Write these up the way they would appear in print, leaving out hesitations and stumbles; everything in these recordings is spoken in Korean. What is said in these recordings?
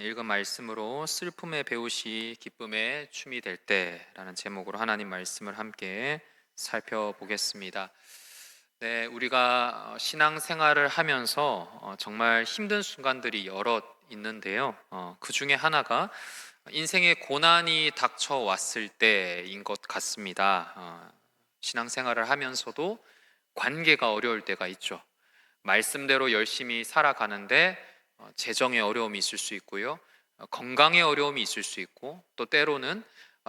읽은 말씀으로 슬픔의 배옷이 기쁨의 춤이 될 때라는 제목으로 하나님 말씀을 함께 살펴보겠습니다. 네, 우리가 신앙생활을 하면서 정말 힘든 순간들이 여럿 있는데요. 그 중에 하나가 인생의 고난이 닥쳐왔을 때인 것 같습니다. 신앙생활을 하면서도 관계가 어려울 때가 있죠. 말씀대로 열심히 살아가는데 재정의 어려움이 있을 수 있고요. 건강의 어려움이 있을 수 있고, 또 때로는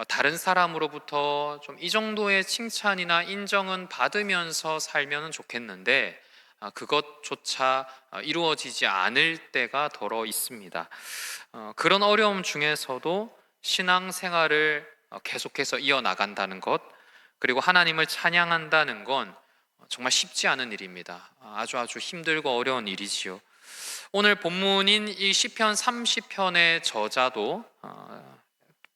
다른 사람으로부터 좀 이 정도의 칭찬이나 인정은 받으면서 살면 좋겠는데 그것조차 이루어지지 않을 때가 더러 있습니다. 그런 어려움 중에서도 신앙생활을 계속해서 이어나간다는 것, 그리고 하나님을 찬양한다는 건 정말 쉽지 않은 일입니다. 아주 힘들고 어려운 일이지요. 오늘 본문인 이 시편 30편의 저자도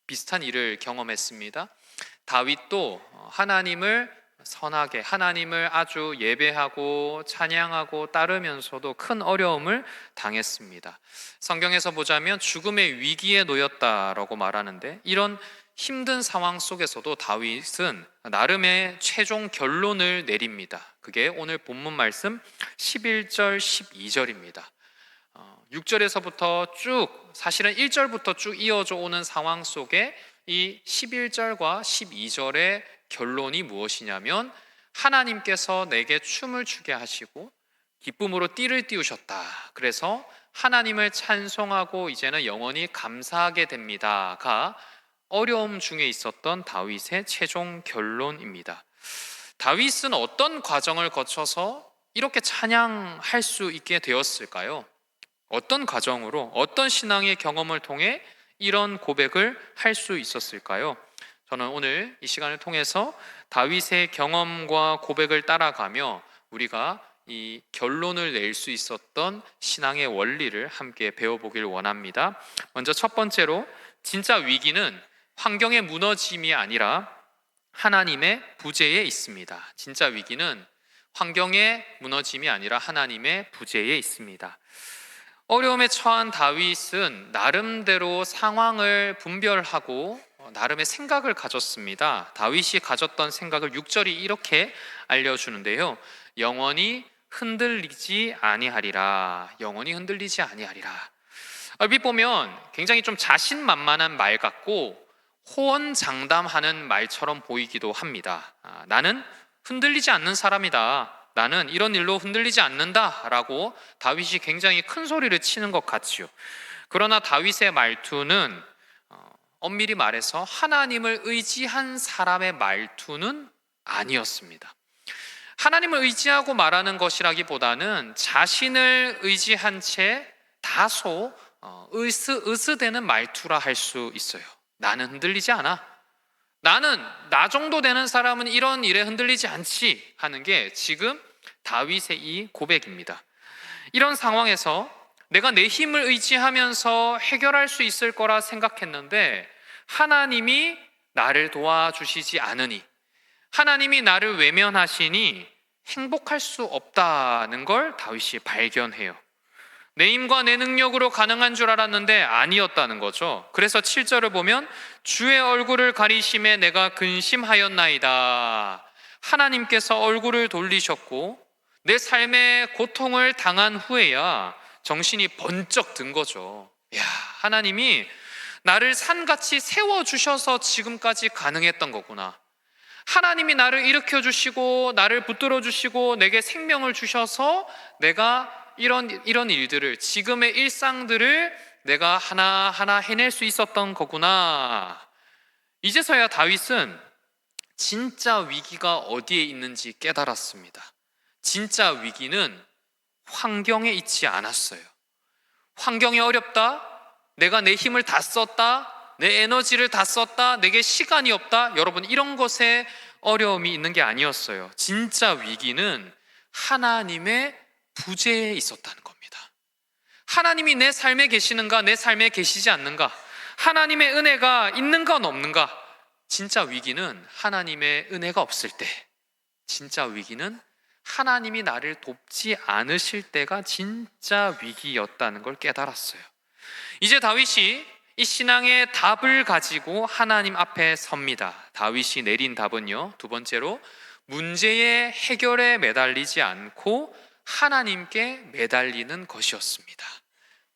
비슷한 일을 경험했습니다. 다윗도 하나님을 선하게, 하나님을 아주 예배하고 찬양하고 따르면서도 큰 어려움을 당했습니다. 성경에서 보자면 죽음의 위기에 놓였다라고 말하는데, 이런 힘든 상황 속에서도 다윗은 나름의 최종 결론을 내립니다. 그게 오늘 본문 말씀 11절 12절입니다. 6절에서부터 쭉, 사실은 1절부터 쭉 이어져 오는 상황 속에 이 11절과 12절의 결론이 무엇이냐면, 하나님께서 내게 춤을 추게 하시고 기쁨으로 띠를 띄우셨다. 그래서 하나님을 찬송하고 이제는 영원히 감사하게 됩니다가 어려움 중에 있었던 다윗의 최종 결론입니다. 다윗은 어떤 과정을 거쳐서 이렇게 찬양할 수 있게 되었을까요? 어떤 과정으로, 어떤 신앙의 경험을 통해 이런 고백을 할 수 있었을까요? 저는 오늘 이 시간을 통해서 다윗의 경험과 고백을 따라가며 우리가 이 결론을 낼 수 있었던 신앙의 원리를 함께 배워보길 원합니다. 먼저 첫 번째로, 진짜 위기는 환경의 무너짐이 아니라 하나님의 부재에 있습니다. 진짜 위기는 환경의 무너짐이 아니라 하나님의 부재에 있습니다. 어려움에 처한 다윗은 나름대로 상황을 분별하고 나름의 생각을 가졌습니다. 다윗이 가졌던 생각을 6절이 이렇게 알려주는데요. 영원히 흔들리지 아니하리라. 영원히 흔들리지 아니하리라. 얼핏 보면 굉장히 좀 자신만만한 말 같고 호언장담하는 말처럼 보이기도 합니다. 나는 흔들리지 않는 사람이다. 나는 이런 일로 흔들리지 않는다라고 다윗이 굉장히 큰 소리를 치는 것 같지요. 그러나 다윗의 말투는 엄밀히 말해서 하나님을 의지한 사람의 말투는 아니었습니다. 하나님을 의지하고 말하는 것이라기보다는 자신을 의지한 채 다소 으스대는 말투라 할 수 있어요. 나는 흔들리지 않아. 나는 나 정도 되는 사람은 이런 일에 흔들리지 않지 하는 게 지금 다윗의 이 고백입니다. 이런 상황에서 내가 내 힘을 의지하면서 해결할 수 있을 거라 생각했는데 하나님이 나를 도와주시지 않으니, 하나님이 나를 외면하시니 행복할 수 없다는 걸 다윗이 발견해요. 내 힘과 내 능력으로 가능한 줄 알았는데 아니었다는 거죠. 그래서 7절을 보면 주의 얼굴을 가리심에 내가 근심하였나이다. 하나님께서 얼굴을 돌리셨고 내 삶의 고통을 당한 후에야 정신이 번쩍 든 거죠. 야, 하나님이 나를 산같이 세워주셔서 지금까지 가능했던 거구나. 하나님이 나를 일으켜 주시고 나를 붙들어 주시고 내게 생명을 주셔서 내가 이런 일들을, 지금의 일상들을 내가 하나하나 해낼 수 있었던 거구나. 이제서야 다윗은 진짜 위기가 어디에 있는지 깨달았습니다. 진짜 위기는 환경에 있지 않았어요. 환경이 어렵다, 내가 내 힘을 다 썼다, 내 에너지를 다 썼다, 내게 시간이 없다, 여러분, 이런 것에 어려움이 있는 게 아니었어요. 진짜 위기는 하나님의 부재에 있었다는 겁니다. 하나님이 내 삶에 계시는가, 내 삶에 계시지 않는가, 하나님의 은혜가 있는가 없는가. 진짜 위기는 하나님의 은혜가 없을 때, 진짜 위기는 하나님이 나를 돕지 않으실 때가 진짜 위기였다는 걸 깨달았어요. 이제 다윗이 이 신앙의 답을 가지고 하나님 앞에 섭니다. 다윗이 내린 답은요, 두 번째로 문제의 해결에 매달리지 않고 하나님께 매달리는 것이었습니다.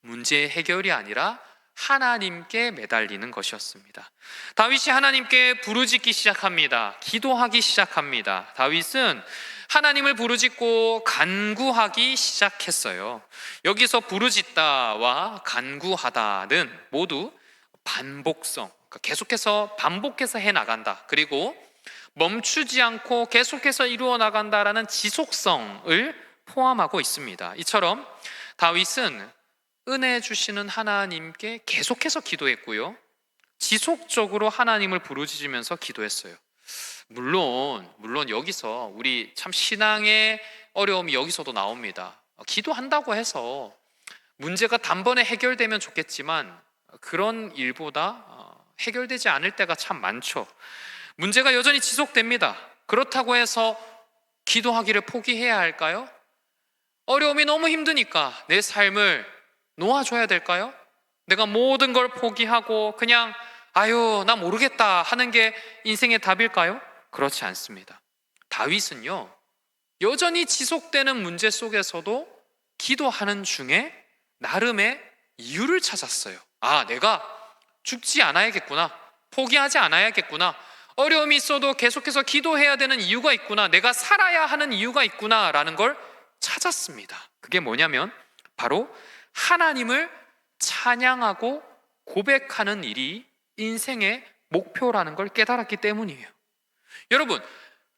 문제의 해결이 아니라 하나님께 매달리는 것이었습니다. 다윗이 하나님께 부르짖기 시작합니다. 기도하기 시작합니다. 다윗은 하나님을 부르짖고 간구하기 시작했어요. 여기서 부르짖다와 간구하다는 모두 반복성, 그러니까 계속해서 반복해서 해나간다, 그리고 멈추지 않고 계속해서 이루어 나간다라는 지속성을 포함하고 있습니다. 이처럼 다윗은 은혜 주시는 하나님께 계속해서 기도했고요, 지속적으로 하나님을 부르짖으면서 기도했어요. 물론 여기서 우리 참 신앙의 어려움이 여기서도 나옵니다. 기도한다고 해서 문제가 단번에 해결되면 좋겠지만 그런 일보다 해결되지 않을 때가 참 많죠. 문제가 여전히 지속됩니다. 그렇다고 해서 기도하기를 포기해야 할까요? 어려움이 너무 힘드니까 내 삶을 놓아줘야 될까요? 내가 모든 걸 포기하고 그냥 아유 나 모르겠다 하는 게 인생의 답일까요? 그렇지 않습니다. 다윗은요, 여전히 지속되는 문제 속에서도 기도하는 중에 나름의 이유를 찾았어요. 아, 내가 죽지 않아야겠구나, 포기하지 않아야겠구나, 어려움이 있어도 계속해서 기도해야 되는 이유가 있구나, 내가 살아야 하는 이유가 있구나 라는 걸 찾았습니다. 그게 뭐냐면 바로 하나님을 찬양하고 고백하는 일이 인생의 목표라는 걸 깨달았기 때문이에요. 여러분,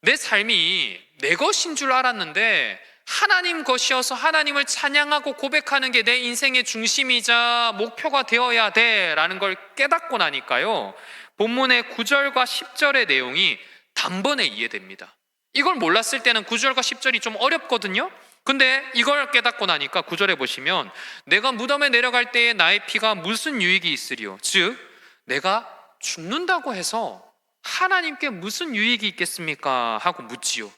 내 삶이 내 것인 줄 알았는데 하나님 것이어서 하나님을 찬양하고 고백하는 게 내 인생의 중심이자 목표가 되어야 돼라는 걸 깨닫고 나니까요, 본문의 9절과 10절의 내용이 단번에 이해됩니다. 이걸 몰랐을 때는 9절과 10절이 좀 어렵거든요. 근데 이걸 깨닫고 나니까 9절에 보시면 내가 무덤에 내려갈 때에 나의 피가 무슨 유익이 있으리요? 즉 내가 죽는다고 해서 하나님께 무슨 유익이 있겠습니까? 하고 묻지요.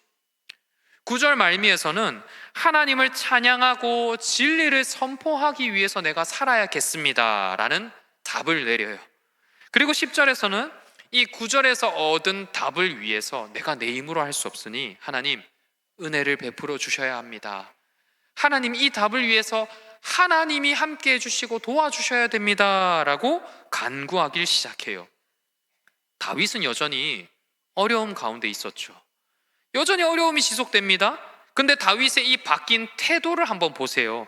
9절 말미에서는 하나님을 찬양하고 진리를 선포하기 위해서 내가 살아야겠습니다 라는 답을 내려요. 그리고 10절에서는 이 9절에서 얻은 답을 위해서 내가 내 힘으로 할 수 없으니 하나님 은혜를 베풀어 주셔야 합니다. 하나님 이 답을 위해서 하나님이 함께 해주시고 도와주셔야 됩니다 라고 간구하길 시작해요. 다윗은 여전히 어려움 가운데 있었죠. 여전히 어려움이 지속됩니다. 근데 다윗의 이 바뀐 태도를 한번 보세요.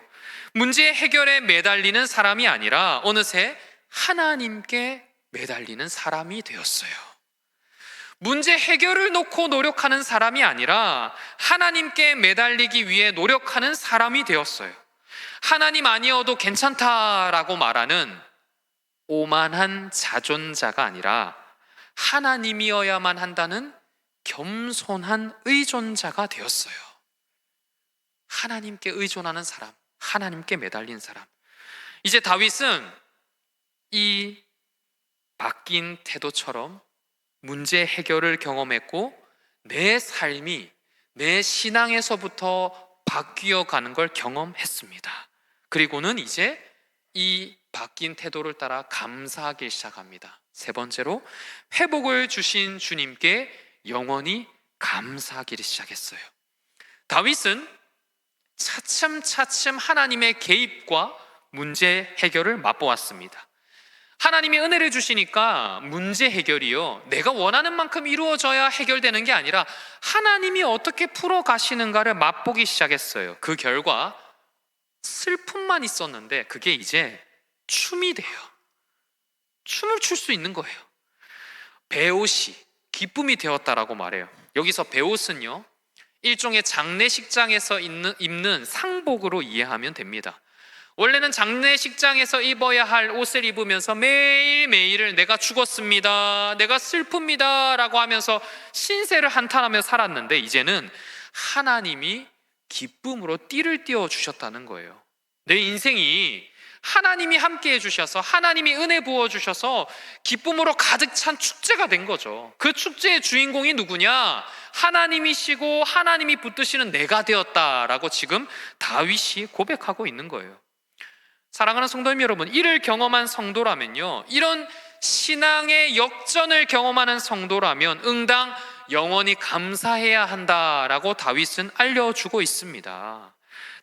문제 해결에 매달리는 사람이 아니라 어느새 하나님께 매달리는 사람이 되었어요. 문제 해결을 놓고 노력하는 사람이 아니라 하나님께 매달리기 위해 노력하는 사람이 되었어요. 하나님 아니어도 괜찮다라고 말하는 오만한 자존자가 아니라 하나님이어야만 한다는 겸손한 의존자가 되었어요. 하나님께 의존하는 사람, 하나님께 매달린 사람. 이제 다윗은 이 바뀐 태도처럼 문제 해결을 경험했고 내 삶이 내 신앙에서부터 바뀌어 가는 걸 경험했습니다. 그리고는 이제 이 바뀐 태도를 따라 감사하기 시작합니다. 세 번째로 회복을 주신 주님께 영원히 감사하기를 시작했어요. 다윗은 차츰차츰 하나님의 개입과 문제 해결을 맛보았습니다. 하나님이 은혜를 주시니까 문제 해결이요, 내가 원하는 만큼 이루어져야 해결되는 게 아니라 하나님이 어떻게 풀어 가시는가를 맛보기 시작했어요. 그 결과 슬픔만 있었는데 그게 이제 춤이 돼요. 춤을 출 수 있는 거예요. 베옷이 기쁨이 되었다라고 말해요. 여기서 베옷은요, 일종의 장례식장에서 입는 상복으로 이해하면 됩니다. 원래는 장례식장에서 입어야 할 옷을 입으면서 매일매일을 내가 죽었습니다, 내가 슬픕니다 라고 하면서 신세를 한탄하며 살았는데 이제는 하나님이 기쁨으로 띠를 띄워 주셨다는 거예요. 내 인생이 하나님이 함께 해주셔서 하나님이 은혜 부어주셔서 기쁨으로 가득 찬 축제가 된 거죠. 그 축제의 주인공이 누구냐? 하나님이시고 하나님이 붙드시는 내가 되었다라고 지금 다윗이 고백하고 있는 거예요. 사랑하는 성도님 여러분, 이를 경험한 성도라면요, 이런 신앙의 역전을 경험하는 성도라면 응당 영원히 감사해야 한다라고 다윗은 알려주고 있습니다.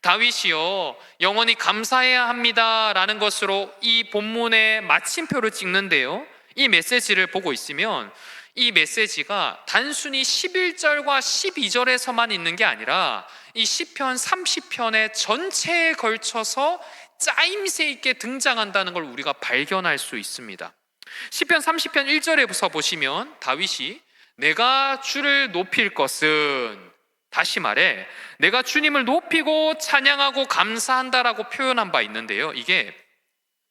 다윗이요, 영원히 감사해야 합니다라는 것으로 이 본문의 마침표를 찍는데요, 이 메시지를 보고 있으면 이 메시지가 단순히 11절과 12절에서만 있는 게 아니라 이 시편 30편의 전체에 걸쳐서 짜임새 있게 등장한다는 걸 우리가 발견할 수 있습니다. 시편 30편 1절에서 보시면 다윗이 내가 주를 높일 것은, 다시 말해 내가 주님을 높이고 찬양하고 감사한다라고 표현한 바 있는데요, 이게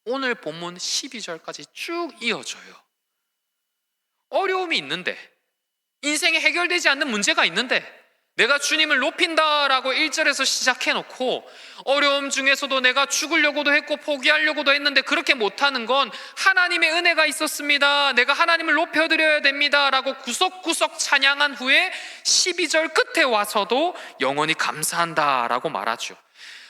오늘 본문 12절까지 쭉 이어져요. 어려움이 있는데, 인생에 해결되지 않는 문제가 있는데 내가 주님을 높인다라고 1절에서 시작해놓고 어려움 중에서도 내가 죽으려고도 했고 포기하려고도 했는데 그렇게 못하는 건 하나님의 은혜가 있었습니다, 내가 하나님을 높여드려야 됩니다 라고 구석구석 찬양한 후에 12절 끝에 와서도 영원히 감사한다라고 말하죠.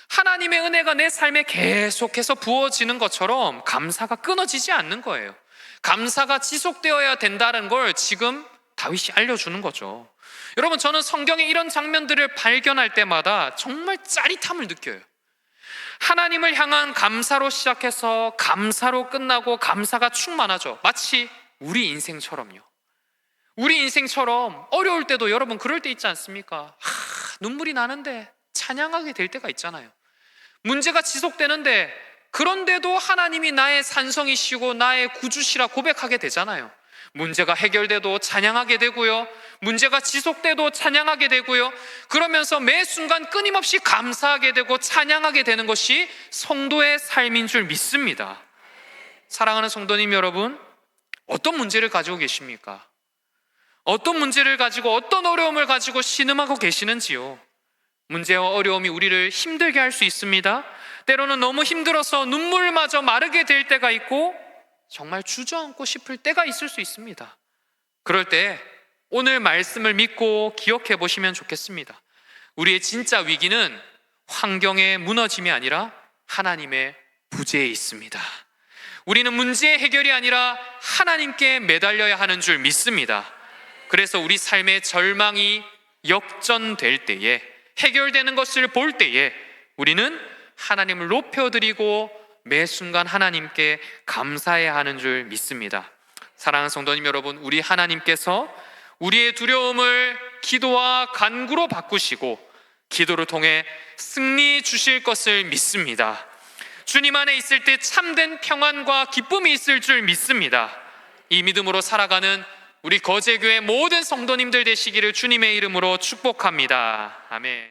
하나님의 은혜가 내 삶에 계속해서 부어지는 것처럼 감사가 끊어지지 않는 거예요. 감사가 지속되어야 된다는 걸 지금 다윗이 알려주는 거죠. 여러분, 저는 성경의 이런 장면들을 발견할 때마다 정말 짜릿함을 느껴요. 하나님을 향한 감사로 시작해서 감사로 끝나고 감사가 충만하죠. 마치 우리 인생처럼요. 우리 인생처럼 어려울 때도 여러분 그럴 때 있지 않습니까? 눈물이 나는데 찬양하게 될 때가 있잖아요. 문제가 지속되는데 그런데도 하나님이 나의 산성이시고 나의 구주시라 고백하게 되잖아요. 문제가 해결돼도 찬양하게 되고요, 문제가 지속돼도 찬양하게 되고요, 그러면서 매 순간 끊임없이 감사하게 되고 찬양하게 되는 것이 성도의 삶인 줄 믿습니다. 사랑하는 성도님 여러분, 어떤 문제를 가지고 계십니까? 어떤 문제를 가지고, 어떤 어려움을 가지고 신음하고 계시는지요? 문제와 어려움이 우리를 힘들게 할 수 있습니다. 때로는 너무 힘들어서 눈물마저 마르게 될 때가 있고 정말 주저앉고 싶을 때가 있을 수 있습니다. 그럴 때 오늘 말씀을 믿고 기억해 보시면 좋겠습니다. 우리의 진짜 위기는 환경의 무너짐이 아니라 하나님의 부재에 있습니다. 우리는 문제의 해결이 아니라 하나님께 매달려야 하는 줄 믿습니다. 그래서 우리 삶의 절망이 역전될 때에, 해결되는 것을 볼 때에 우리는 하나님을 높여드리고 매 순간 하나님께 감사해야 하는 줄 믿습니다. 사랑하는 성도님 여러분, 우리 하나님께서 우리의 두려움을 기도와 간구로 바꾸시고 기도를 통해 승리 주실 것을 믿습니다. 주님 안에 있을 때 참된 평안과 기쁨이 있을 줄 믿습니다. 이 믿음으로 살아가는 우리 거제교회 모든 성도님들 되시기를 주님의 이름으로 축복합니다. 아멘.